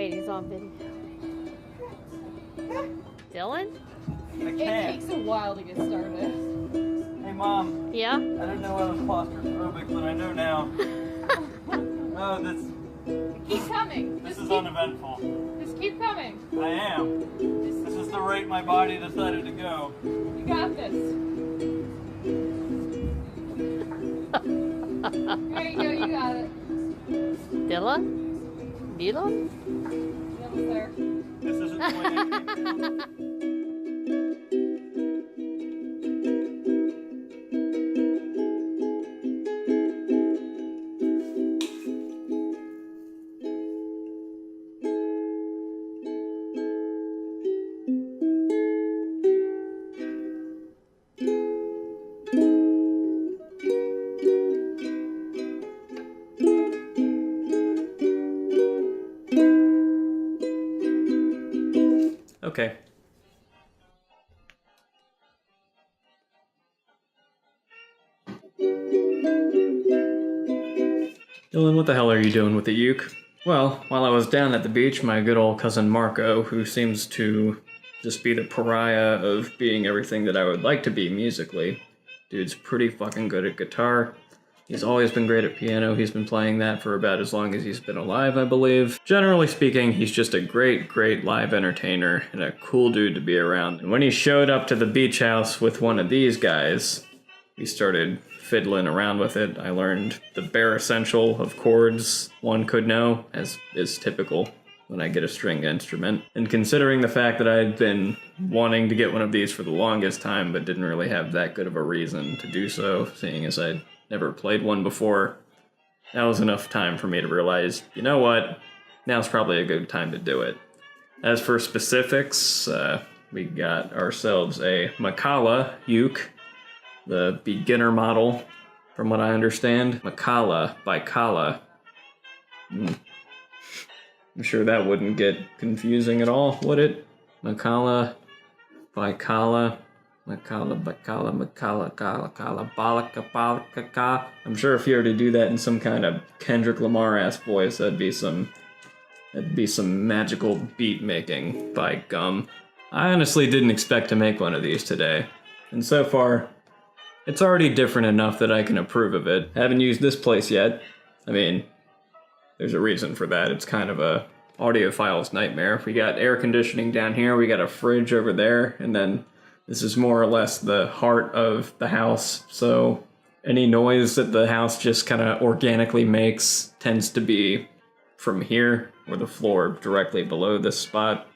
wait, he's on video. Dylan? It takes a while to get started. Hey, Mom. Yeah? I didn't know I was claustrophobic, but I know now. Oh, Keep coming. this is uneventful. Just keep coming. I am. This is the rate my body decided to go. You got this. There you go, you got it. Dylan? Dylan? Almost there. This isn't the way I came. Okay. Dylan, what the hell are you doing with the uke? Well, while I was down at the beach, my good old cousin Marco, who seems to just be the pariah of being everything that I would like to be musically. Dude's pretty fucking good at guitar. He's always been great at piano. He's been playing that for about as long as he's been alive, I believe. Generally speaking, he's just a great, great live entertainer and a cool dude to be around. And when he showed up to the beach house with one of these guys, we started fiddling around with it. I learned the bare essential of chords one could know, as is typical when I get a stringed instrument. And considering the fact that I'd been wanting to get one of these for the longest time, but didn't really have that good of a reason to do so, seeing as I'd never played one before, that was enough time for me to realize, you know what, now's probably a good time to do it. As for specifics, we got ourselves a Macala uke, the beginner model, from what I understand. Macala by Kala. I'm sure that wouldn't get confusing at all, would it? Macala by Kala. Macala, Bacala, Macala, Kala, Kala, Balaka, Balaka, Ka. I'm sure if you were to do that in some kind of Kendrick Lamar-ass voice, that'd be some magical beat making, by gum. I honestly didn't expect to make one of these today, and so far, it's already different enough that I can approve of it. Haven't used this place yet. I mean, there's a reason for that. It's kind of a audiophile's nightmare. We got air conditioning down here, we got a fridge over there, and then this is more or less the heart of the house, so any noise that the house just kind of organically makes tends to be from here, or the floor directly below this spot.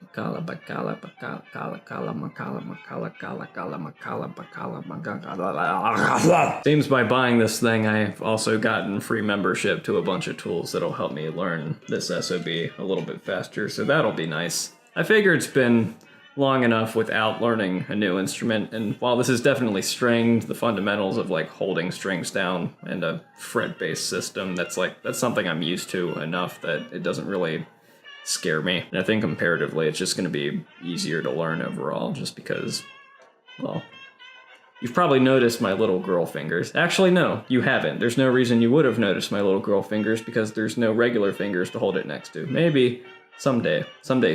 Seems by buying this thing, I've also gotten free membership to a bunch of tools that'll help me learn this SOB a little bit faster, so that'll be nice. I figure it's been long enough without learning a new instrument, and while this is definitely stringed, the fundamentals of like holding strings down and a fret-based system, that's something I'm used to enough that it doesn't really scare me. And I think comparatively it's just going to be easier to learn overall, just because, well, you've probably noticed my little girl fingers. Actually, no, you haven't. There's no reason you would have noticed my little girl fingers, because there's no regular fingers to hold it next to. Maybe someday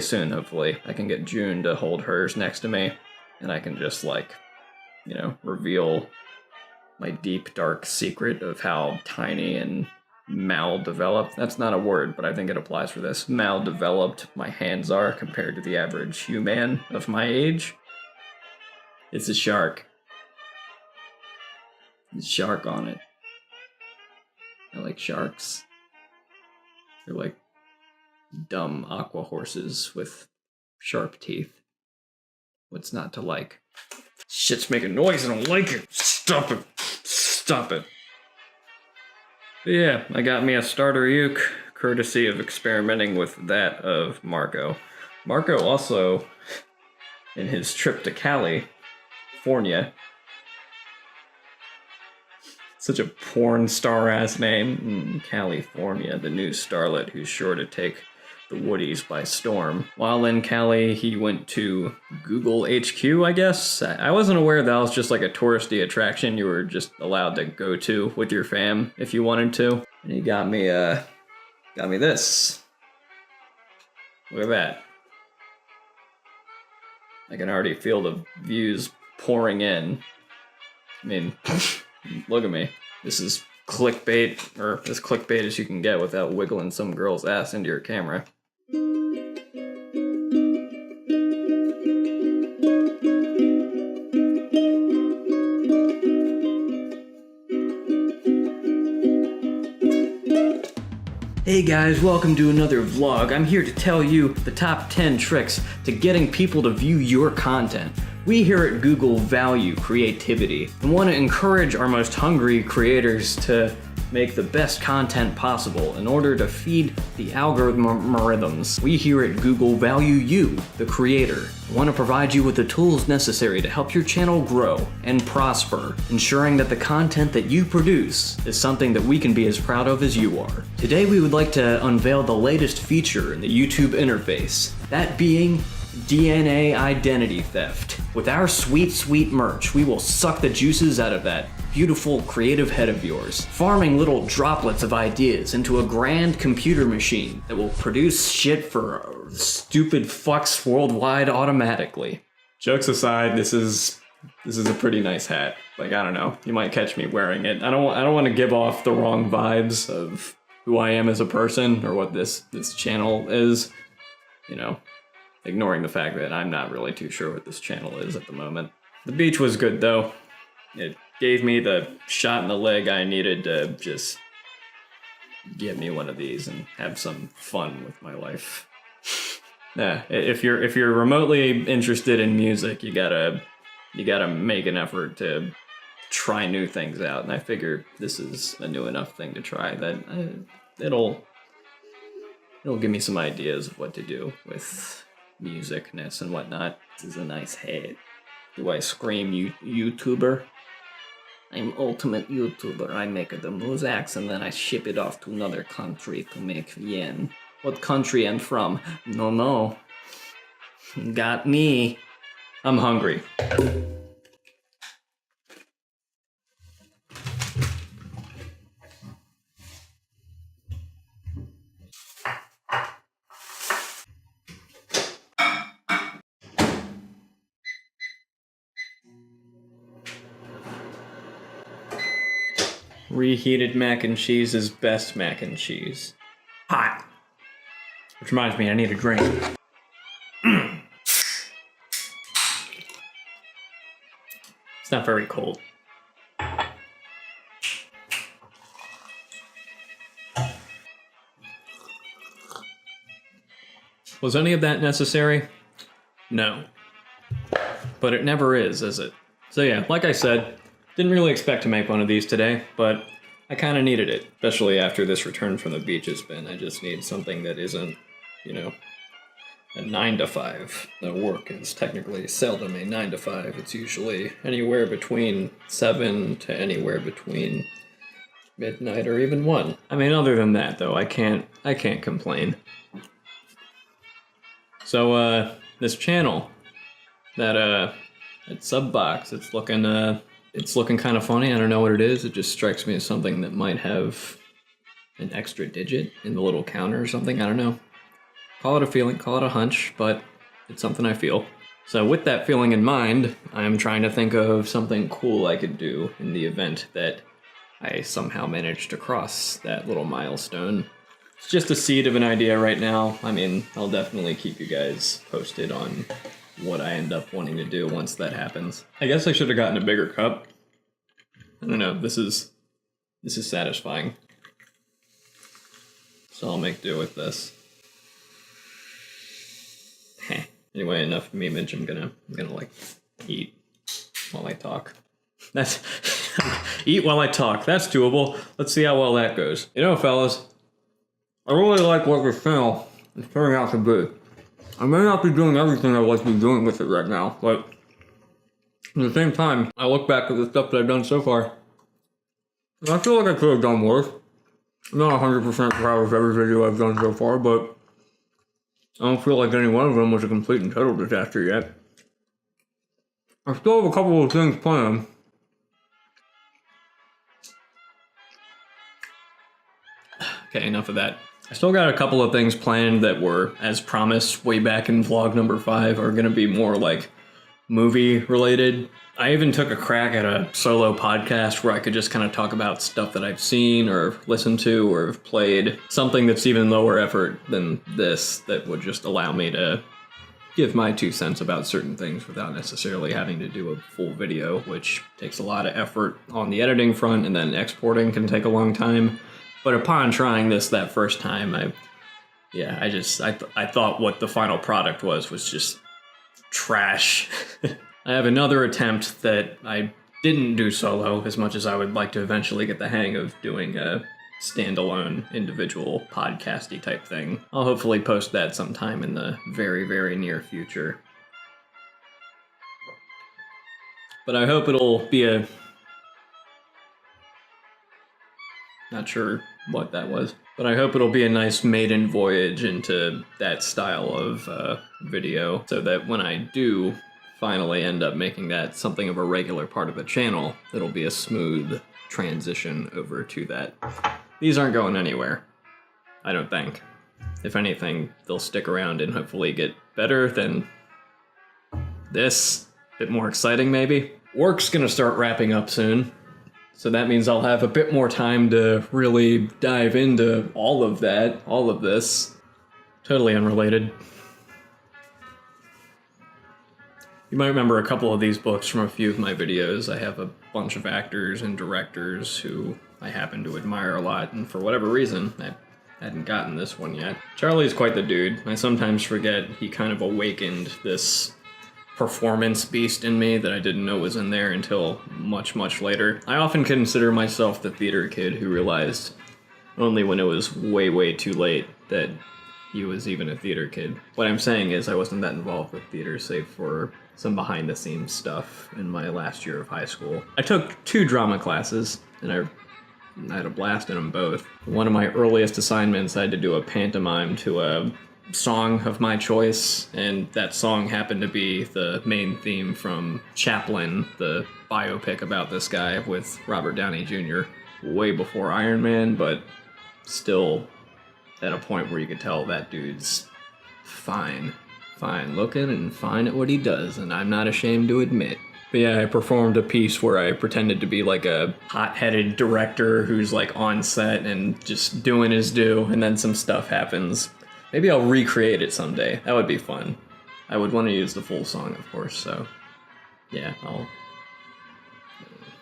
soon, hopefully, I can get June to hold hers next to me, and I can just, like, you know, reveal my deep, dark secret of how tiny and maldeveloped, that's not a word, but I think it applies for this, maldeveloped my hands are compared to the average human of my age. It's a shark. There's a shark on it. I like sharks. They're like dumb aqua horses with sharp teeth. What's not to like? Shit's making noise, I don't like it. Stop it. Stop it. But yeah, I got me a starter uke, courtesy of experimenting with that of Marco. Marco also, in his trip to California, such a porn star ass name, California, the new starlet who's sure to take the Woodies by storm. While in Cali, he went to Google HQ, I guess. I wasn't aware that was just like a touristy attraction you were just allowed to go to with your fam if you wanted to. And he got me this. Look at that. I can already feel the views pouring in. I mean, look at me. This is clickbait, or as clickbait as you can get without wiggling some girl's ass into your camera. Hey guys, welcome to another vlog. I'm here to tell you the top 10 tricks to getting people to view your content. We here at Google value creativity and want to encourage our most hungry creators to make the best content possible in order to feed the algorithms. We here at Google value you, the creator. We want to provide you with the tools necessary to help your channel grow and prosper, ensuring that the content that you produce is something that we can be as proud of as you are. Today we would like to unveil the latest feature in the YouTube interface, that being DNA identity theft. With our sweet merch, we will suck the juices out of that beautiful creative head of yours, farming little droplets of ideas into a grand computer machine that will produce shit for stupid fucks worldwide automatically. Jokes aside, this is a pretty nice hat. Like, I don't know, you might catch me wearing it. I don't want to give off the wrong vibes of who I am as a person or what this channel is, you know, ignoring the fact that I'm not really too sure what this channel is at the moment. The beach was good though. It gave me the shot in the leg I needed to just get me one of these and have some fun with my life. Yeah, if you're remotely interested in music, you gotta make an effort to try new things out, and I figure this is a new enough thing to try that it'll give me some ideas of what to do with musicness and whatnot. This is a nice hat. Do I scream YouTuber? I'm ultimate YouTuber. I make the musics and then I ship it off to another country to make yen. What country I'm from? No. Got me. I'm hungry. Reheated mac and cheese is best mac and cheese. Hot. Which reminds me, I need a drink. It's not very cold. Was any of that necessary? No. But it never is it? So yeah, like I said, didn't really expect to make one of these today, but I kind of needed it, especially after this return from the beach has been. I just need something that isn't, you know, a 9 to 5. The work is technically seldom a 9 to 5. It's usually anywhere between 7 to anywhere between midnight or even 1. I mean, other than that, though, I can't complain. So, this channel, that sub box, it's looking kind of funny. I don't know what it is. It just strikes me as something that might have an extra digit in the little counter or something. I don't know. Call it a feeling, call it a hunch, but it's something I feel. So with that feeling in mind, I'm trying to think of something cool I could do in the event that I somehow managed to cross that little milestone. It's just a seed of an idea right now. I mean, I'll definitely keep you guys posted on what I end up wanting to do once that happens. I guess I should have gotten a bigger cup. I don't know, this is satisfying. So I'll make do with this. Anyway, enough memeage. I'm gonna like eat while I talk. That's eat while I talk. That's doable. Let's see how well that goes. You know, fellas, I really like what this channel is turning out to be. I may not be doing everything I'd like to be doing with it right now, but at the same time, I look back at the stuff that I've done so far, and I feel like I could have done worse. I'm not 100% proud of every video I've done so far, but I don't feel like any one of them was a complete and total disaster yet. I still have a couple of things planned. Okay, enough of that. I still got a couple of things planned that were, as promised way back in vlog number 5, are going to be more like movie related. I even took a crack at a solo podcast where I could just kind of talk about stuff that I've seen or listened to or have played. Something that's even lower effort than this that would just allow me to give my 2 cents about certain things without necessarily having to do a full video, which takes a lot of effort on the editing front, and then exporting can take a long time. But upon trying this that first time, I thought what the final product was just trash. I have another attempt that I didn't do solo, as much as I would like to eventually get the hang of doing a standalone individual podcasty type thing. I'll hopefully post that sometime in the very, very near future. But I hope it'll be not sure what that was, but I hope it'll be a nice maiden voyage into that style of video, so that when I do finally end up making that something of a regular part of the channel, it'll be a smooth transition over to that. These aren't going anywhere, I don't think. If anything, they'll stick around and hopefully get better than this. A bit more exciting, maybe. Work's gonna start wrapping up soon, so that means I'll have a bit more time to really dive into all of this. Totally unrelated. You might remember a couple of these books from a few of my videos. I have a bunch of actors and directors who I happen to admire a lot, and for whatever reason, I hadn't gotten this one yet. Charlie's quite the dude. I sometimes forget he kind of awakened this performance beast in me that I didn't know was in there until much, much later. I often consider myself the theater kid who realized only when it was way, way too late that he was even a theater kid. What I'm saying is I wasn't that involved with theater, save for some behind-the-scenes stuff in my last year of high school. I took 2 drama classes, and I had a blast in them both. One of my earliest assignments, I had to do a pantomime to a song of my choice, and that song happened to be the main theme from Chaplin, the biopic about this guy with Robert Downey Jr. way before Iron Man, but still at a point where you could tell that dude's fine looking and fine at what he does, and I'm not ashamed to admit. But yeah, I performed a piece where I pretended to be like a hot-headed director who's like on set and just doing his due, and then some stuff happens. Maybe I'll recreate it someday. That would be fun. I would want to use the full song, of course, so yeah,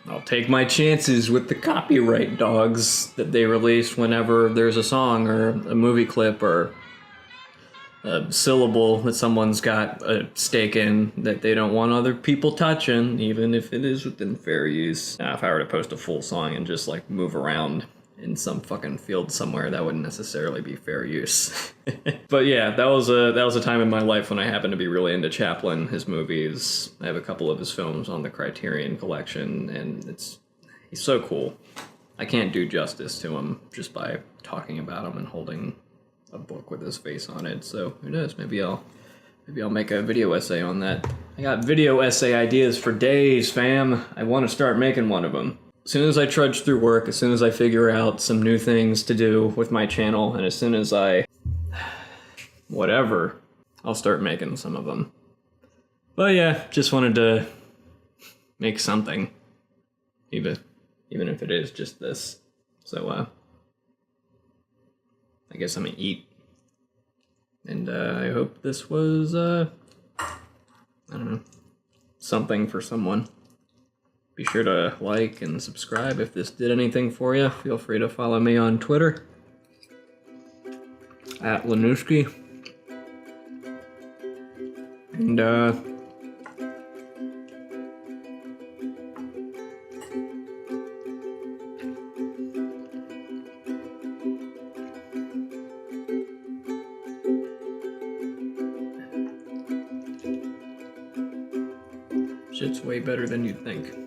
I'll take my chances with the copyright dogs that they release whenever there's a song or a movie clip or a syllable that someone's got a stake in that they don't want other people touching, even if it is within fair use. Now, if I were to post a full song and just like move around in some fucking field somewhere, that wouldn't necessarily be fair use. But yeah, that was a time in my life when I happened to be really into Chaplin, his movies. I have a couple of his films on the Criterion collection, and he's so cool. I can't do justice to him just by talking about him and holding a book with his face on it. So who knows? Maybe I'll make a video essay on that. I got video essay ideas for days, fam. I want to start making one of them. As soon as I trudge through work, as soon as I figure out some new things to do with my channel, and as soon as whatever, I'll start making some of them. But yeah, just wanted to make something, even if it is just this. So I guess I'm gonna eat, and I hope this was I don't know, something for someone. Be sure to like and subscribe if this did anything for you. Feel free to follow me on Twitter at Lanooski. And shit's way better than you'd think.